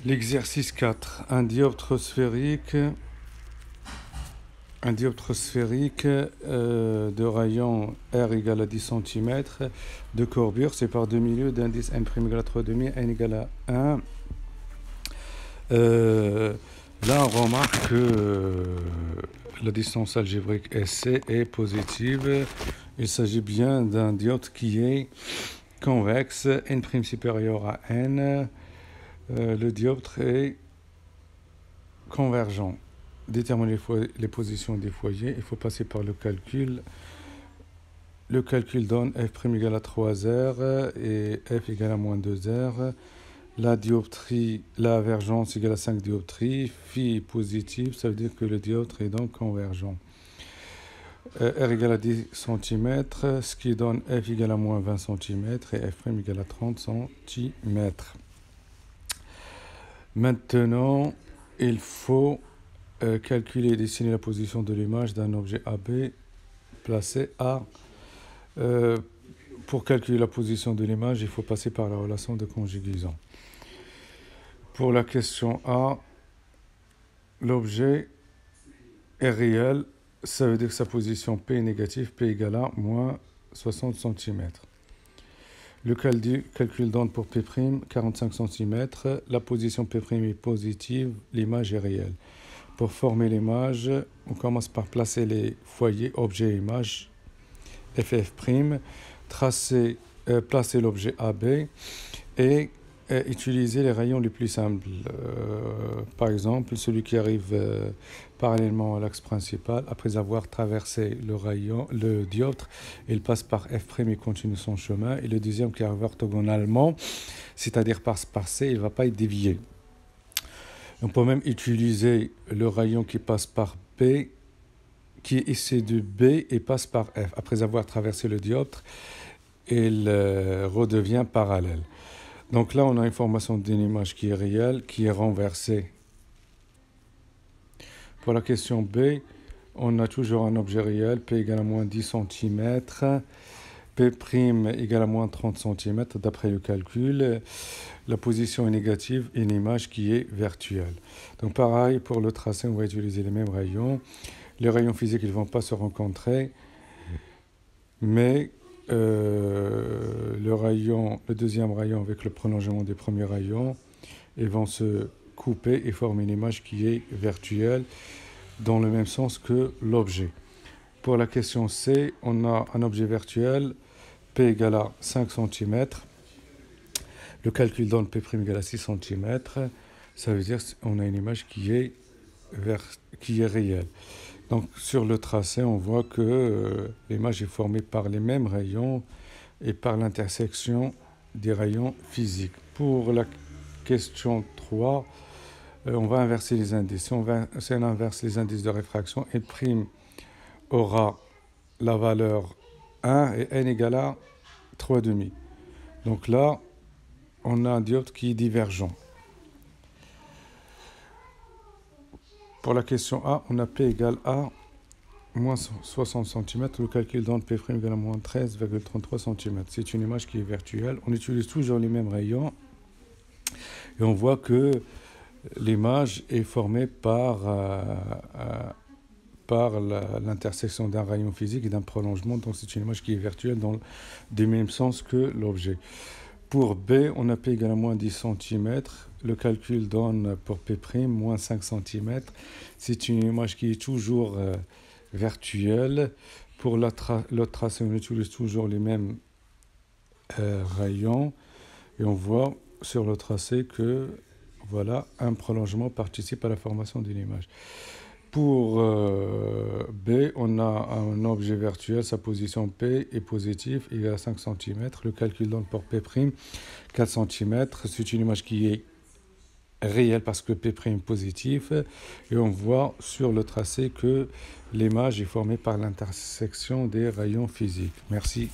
L'exercice 4. Un dioptre sphérique de rayon R égale à 10 cm de courbure sépare deux milieux d'indice n' égale à 3,5, n égale à 1. Là, on remarque que la distance algébrique SC est positive. Il s'agit bien d'un dioptre qui est convexe, n' supérieur à n. Le dioptre est convergent. Déterminer les positions des foyers, il faut passer par le calcul. Le calcul donne f' égale à 3r et f égale à moins 2r. La dioptrie, la vergence égale à 5 dioptries. Phi est positive, ça veut dire que le dioptre est donc convergent. R égale à 10 cm, ce qui donne f égale à moins 20 cm et f' égale à 30 cm. Maintenant, il faut calculer et dessiner la position de l'image d'un objet AB placé A. Pour calculer la position de l'image, il faut passer par la relation de conjugaison. Pour la question A, l'objet est réel, ça veut dire que sa position P est négative, P égale à moins 60 cm. Le calcul donne pour P', 45 cm. La position P' est positive, l'image est réelle. Pour former l'image, on commence par placer les foyers objet-image, FF', placer l'objet AB et utiliser les rayons les plus simples. Par exemple, celui qui arrive parallèlement à l'axe principal, après avoir traversé le dioptre, il passe par F', il continue son chemin. Et le deuxième qui arrive orthogonalement, c'est-à-dire par C, il ne va pas être dévié. On peut même utiliser le rayon qui passe par P, qui est issu de B et passe par F. Après avoir traversé le dioptre, il redevient parallèle. Donc là, on a une formation d'une image qui est réelle, qui est renversée. Pour la question B, on a toujours un objet réel, P égale à moins 10 cm, P' égale à moins 30 cm, d'après le calcul. La position est négative, une image qui est virtuelle. Donc pareil, pour le tracé, on va utiliser les mêmes rayons. Les rayons physiques, ils ne vont pas se rencontrer, mais le deuxième rayon avec le prolongement des premiers rayons, ils vont se couper et former une image qui est virtuelle dans le même sens que l'objet. Pour la question C, on a un objet virtuel, P égale à 5 cm. Le calcul donne P' égale à 6 cm. Ça veut dire qu'on a une image qui est réelle. Donc sur le tracé, on voit que l'image est formée par les mêmes rayons et par l'intersection des rayons physiques. Pour la question 3, on va inverser les indices. Si on inverse les indices de réfraction, L' aura la valeur 1 et n égale à 3,5. Donc là, on a un dioptre qui est divergent. Pour la question A, on a P égale à moins 60 cm. Le calcul donne P' égale à moins 13,33 cm. C'est une image qui est virtuelle. On utilise toujours les mêmes rayons. Et on voit que l'image est formée par l'intersection d'un rayon physique et d'un prolongement. Donc c'est une image qui est virtuelle dans le même sens que l'objet. Pour B, on a P égale à moins 10 cm. Le calcul donne pour P', moins 5 cm. C'est une image qui est toujours virtuelle. Pour l'autre tracé, on utilise toujours les mêmes rayons. Et on voit sur le tracé que voilà, un prolongement participe à la formation d'une image. Pour B, on a un objet virtuel, sa position P est positive, il est à 5 cm. Le calcul donne pour P', 4 cm. C'est une image qui est réelle parce que P' est positif. Et on voit sur le tracé que l'image est formée par l'intersection des rayons physiques. Merci.